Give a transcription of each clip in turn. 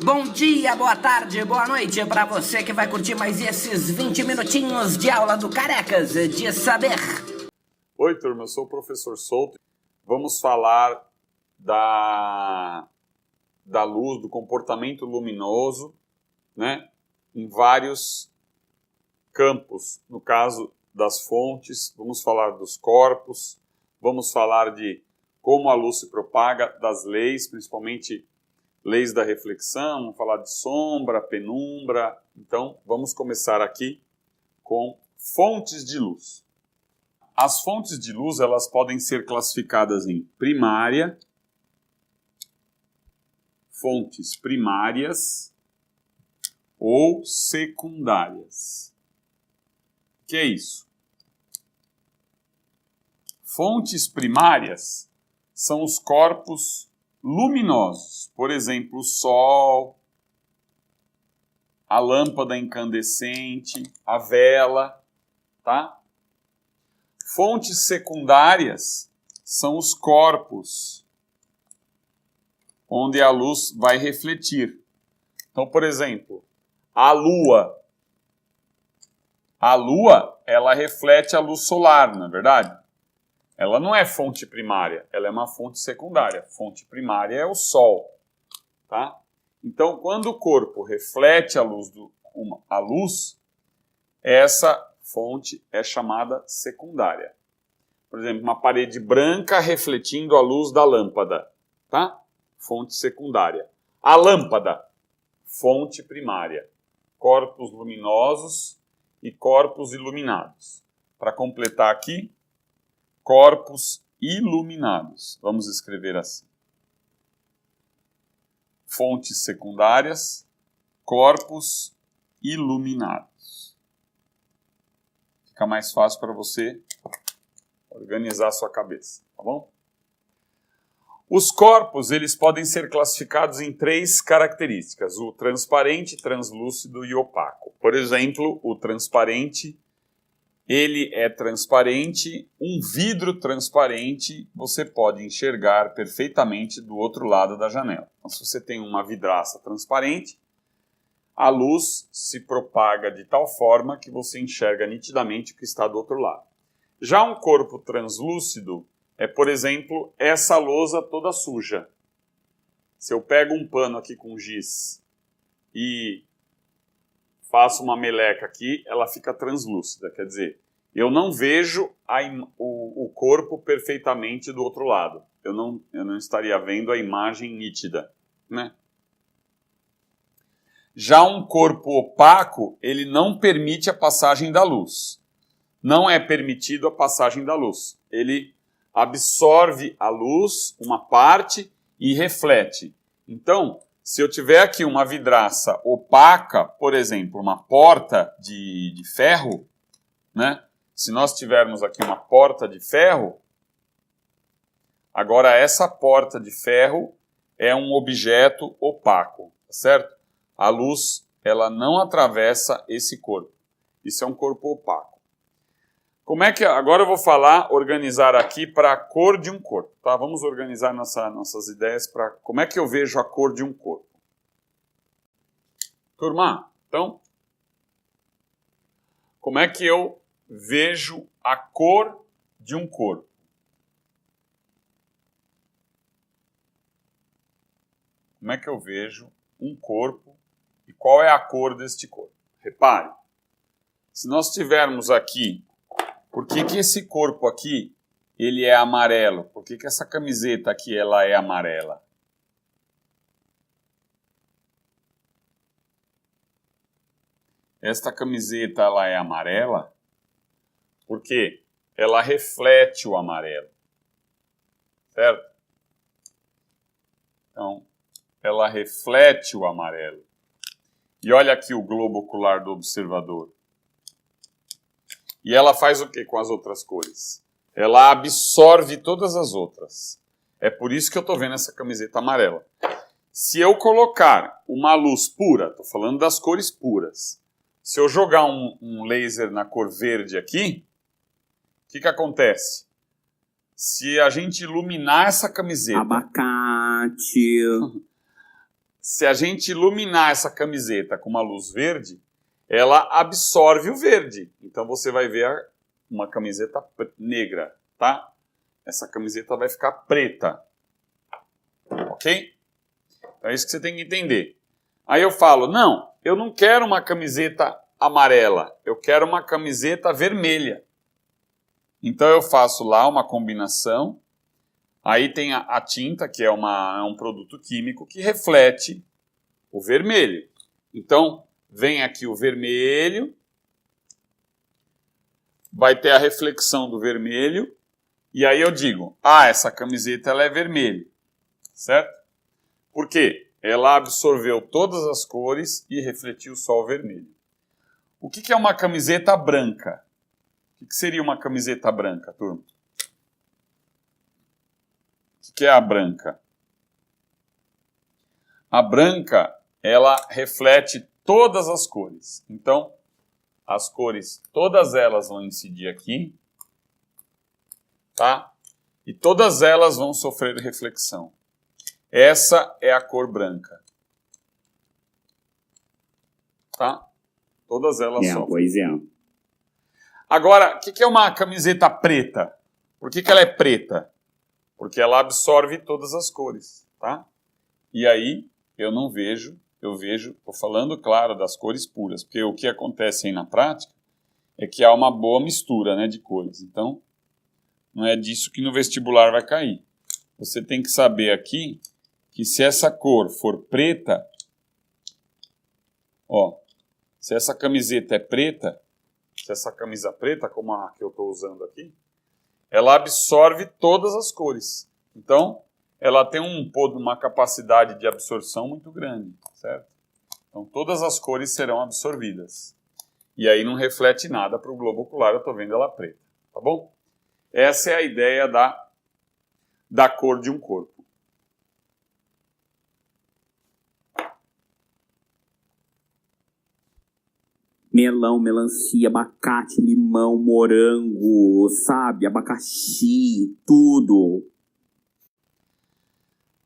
Bom dia, boa tarde, boa noite para você que vai curtir mais esses 20 minutinhos de aula do Carecas de Saber. Oi, turma, eu sou o professor Souto. Vamos falar da luz, do comportamento luminoso, né, em vários campos. No caso das fontes, vamos falar dos corpos, vamos falar de como a luz se propaga, das leis, principalmente leis da reflexão, vamos falar de sombra, penumbra. Então, vamos começar aqui com fontes de luz. As fontes de luz, elas podem ser classificadas em primária, fontes primárias ou secundárias. O que é isso? Fontes primárias são os corpos luminosos, por exemplo, o sol, a lâmpada incandescente, a vela, tá? Fontes secundárias são os corpos onde a luz vai refletir. Então, por exemplo, a lua. A lua, ela reflete a luz solar, não é verdade? Ela não é fonte primária, ela é uma fonte secundária. Fonte primária é o sol, tá? Então, quando o corpo reflete a luz, essa fonte é chamada secundária. Por exemplo, uma parede branca refletindo a luz da lâmpada, tá? Fonte secundária. A lâmpada, fonte primária. Corpos luminosos e corpos iluminados. Para completar aqui, corpos iluminados. Vamos escrever assim. Fontes secundárias, corpos iluminados. Fica mais fácil para você organizar a sua cabeça, tá bom? Os corpos, eles podem ser classificados em 3 características: o transparente, translúcido e opaco. Por exemplo, o transparente, ele é transparente, um vidro transparente, você pode enxergar perfeitamente do outro lado da janela. Então, se você tem uma vidraça transparente, a luz se propaga de tal forma que você enxerga nitidamente o que está do outro lado. Já um corpo translúcido é, por exemplo, essa lousa toda suja. Se eu pego um pano aqui com giz e faço uma meleca aqui, ela fica translúcida. Quer dizer, eu não vejo o corpo perfeitamente do outro lado. Eu não estaria vendo a imagem nítida, né? Já um corpo opaco, ele não permite a passagem da luz. Não é permitido a passagem da luz. Ele absorve a luz, uma parte, e reflete. Então, se eu tiver aqui uma vidraça opaca, por exemplo, uma porta de ferro, né? Se nós tivermos aqui uma porta de ferro, agora essa porta de ferro é um objeto opaco, tá certo? A luz, ela não atravessa esse corpo. Isso é um corpo opaco. Como é que... Agora eu vou organizar aqui para a cor de um corpo, tá? Vamos organizar nossas ideias para como é que eu vejo a cor de um corpo. Turma, então, como é que eu vejo a cor de um corpo? Como é que eu vejo um corpo e qual é a cor deste corpo? Repare, se nós tivermos aqui, por que esse corpo aqui, ele é amarelo? Por que essa camiseta aqui, ela é amarela? Esta camiseta, ela é amarela porque ela reflete o amarelo, certo? Então, ela reflete o amarelo. E olha aqui o globo ocular do observador. E ela faz o que com as outras cores? Ela absorve todas as outras. É por isso que eu estou vendo essa camiseta amarela. Se eu colocar uma luz pura, estou falando das cores puras, se eu jogar um laser na cor verde aqui, o que acontece? Se a gente iluminar essa camiseta... Abacate... se a gente iluminar essa camiseta com uma luz verde, ela absorve o verde. Então você vai ver uma camiseta negra, tá? Essa camiseta vai ficar preta. Ok? Então é isso que você tem que entender. Aí eu falo, não, eu não quero uma camiseta amarela, eu quero uma camiseta vermelha. Então eu faço lá uma combinação, aí tem a tinta, que é um produto químico que reflete o vermelho. Então vem aqui o vermelho, vai ter a reflexão do vermelho, e aí eu digo, essa camiseta ela é vermelha, certo? Por quê? Ela absorveu todas as cores e refletiu só o vermelho. O que é uma camiseta branca? O que seria uma camiseta branca, turma? O que é a branca? A branca, ela reflete todas as cores. Então, as cores, todas elas vão incidir aqui, tá? E todas elas vão sofrer reflexão. Essa é a cor branca. Tá? Todas elas sofrem. Pois é. Agora, o que é uma camiseta preta? Por que ela é preta? Porque ela absorve todas as cores, tá? E aí, eu não vejo, estou falando, claro, das cores puras, porque o que acontece aí na prática é que há uma boa mistura, né, de cores. Então, não é disso que no vestibular vai cair. Você tem que saber aqui que se essa cor for preta, se essa camiseta é preta, se essa camisa preta, como a que eu estou usando aqui, ela absorve todas as cores. Então, ela tem uma capacidade de absorção muito grande, certo? Então, todas as cores serão absorvidas. E aí não reflete nada para o globo ocular, eu estou vendo ela preta, tá bom? Essa é a ideia da cor de um corpo. Melão, melancia, abacate, limão, morango, sabe? Abacaxi, tudo.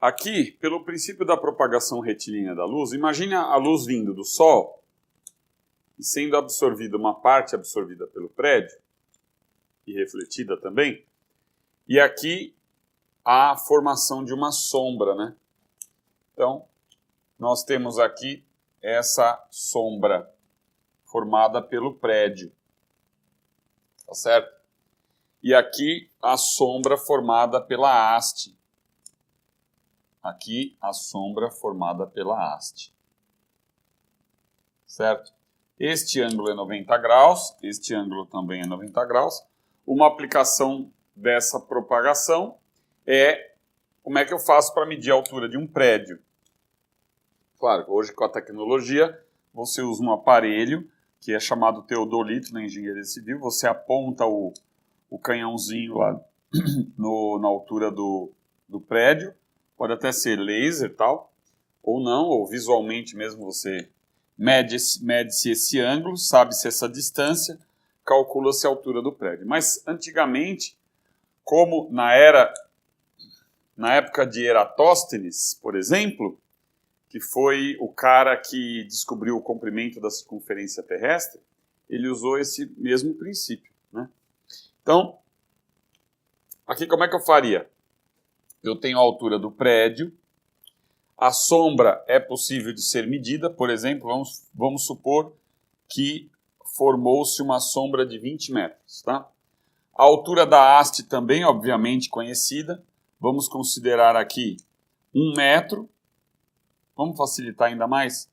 Aqui, pelo princípio da propagação retilínea da luz, imagine a luz vindo do Sol e sendo absorvida, uma parte absorvida pelo prédio e refletida também. E aqui a formação de uma sombra, né? Então, nós temos aqui essa sombra formada pelo prédio, tá certo? E aqui a sombra formada pela haste. Aqui a sombra formada pela haste, certo? Este ângulo é 90 graus, este ângulo também é 90 graus. Uma aplicação dessa propagação é como é que eu faço para medir a altura de um prédio. Claro, hoje com a tecnologia você usa um aparelho que é chamado teodolito na engenharia civil, você aponta o canhãozinho lá na altura do prédio, pode até ser laser e tal, ou não, ou visualmente mesmo você mede-se esse ângulo, sabe-se essa distância, calcula-se a altura do prédio. Mas antigamente, como na época de Eratóstenes, por exemplo, que foi o cara que descobriu o comprimento da circunferência terrestre, ele usou esse mesmo princípio, né? Então, aqui como é que eu faria? Eu tenho a altura do prédio, a sombra é possível de ser medida, por exemplo, vamos supor que formou-se uma sombra de 20 metros, tá? A altura da haste também, obviamente, conhecida, vamos considerar aqui 1 metro. Vamos facilitar ainda mais?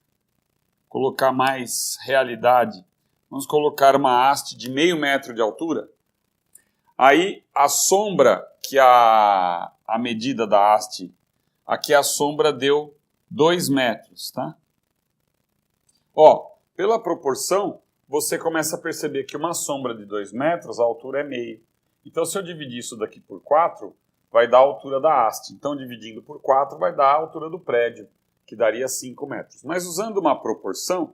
Colocar mais realidade. Vamos colocar uma haste de meio metro de altura. Aí a sombra, que a medida da haste, aqui a sombra deu 2 metros, tá? Pela proporção, você começa a perceber que uma sombra de 2 metros, a altura é meio. Então se eu dividir isso daqui por 4, vai dar a altura da haste. Então dividindo por 4 vai dar a altura do prédio, que daria 5 metros. Mas usando uma proporção,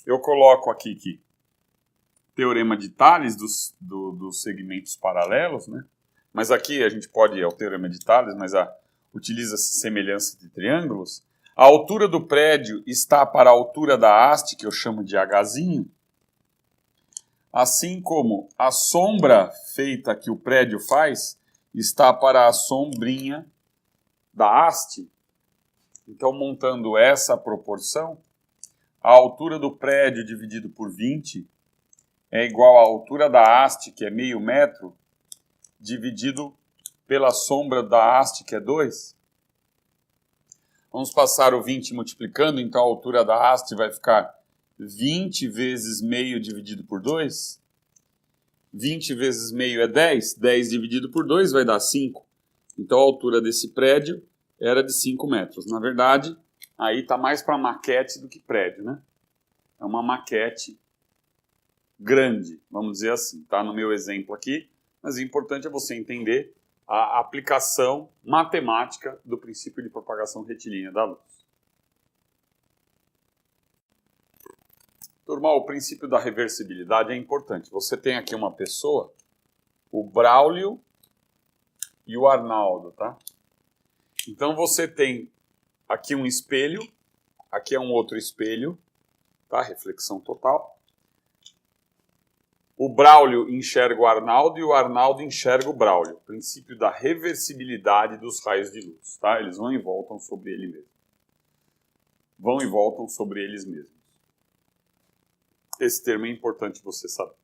eu coloco aqui que Teorema de Tales dos segmentos paralelos, né? Mas aqui a gente pode, é o Teorema de Tales, mas utiliza-se semelhança de triângulos. A altura do prédio está para a altura da haste, que eu chamo de Hzinho, assim como a sombra feita que o prédio faz está para a sombrinha da haste. Então, montando essa proporção, a altura do prédio dividido por 20 é igual à altura da haste, que é meio metro, dividido pela sombra da haste, que é 2. Vamos passar o 20 multiplicando, então a altura da haste vai ficar 20 vezes meio dividido por 2. 20 vezes meio é 10. 10 dividido por 2 vai dar 5. Então a altura desse prédio era de 5 metros. Na verdade, aí está mais para maquete do que prédio, né? É uma maquete grande, vamos dizer assim. Tá no meu exemplo aqui, mas o importante é você entender a aplicação matemática do princípio de propagação retilínea da luz. Turma, o princípio da reversibilidade é importante. Você tem aqui uma pessoa, o Braulio e o Arnaldo, tá? Então você tem aqui um espelho, aqui é um outro espelho, tá? Reflexão total. O Braulio enxerga o Arnaldo e o Arnaldo enxerga o Braulio. Princípio da reversibilidade dos raios de luz, tá? Eles vão e voltam sobre ele mesmo. Vão e voltam sobre eles mesmos. Esse termo é importante você saber.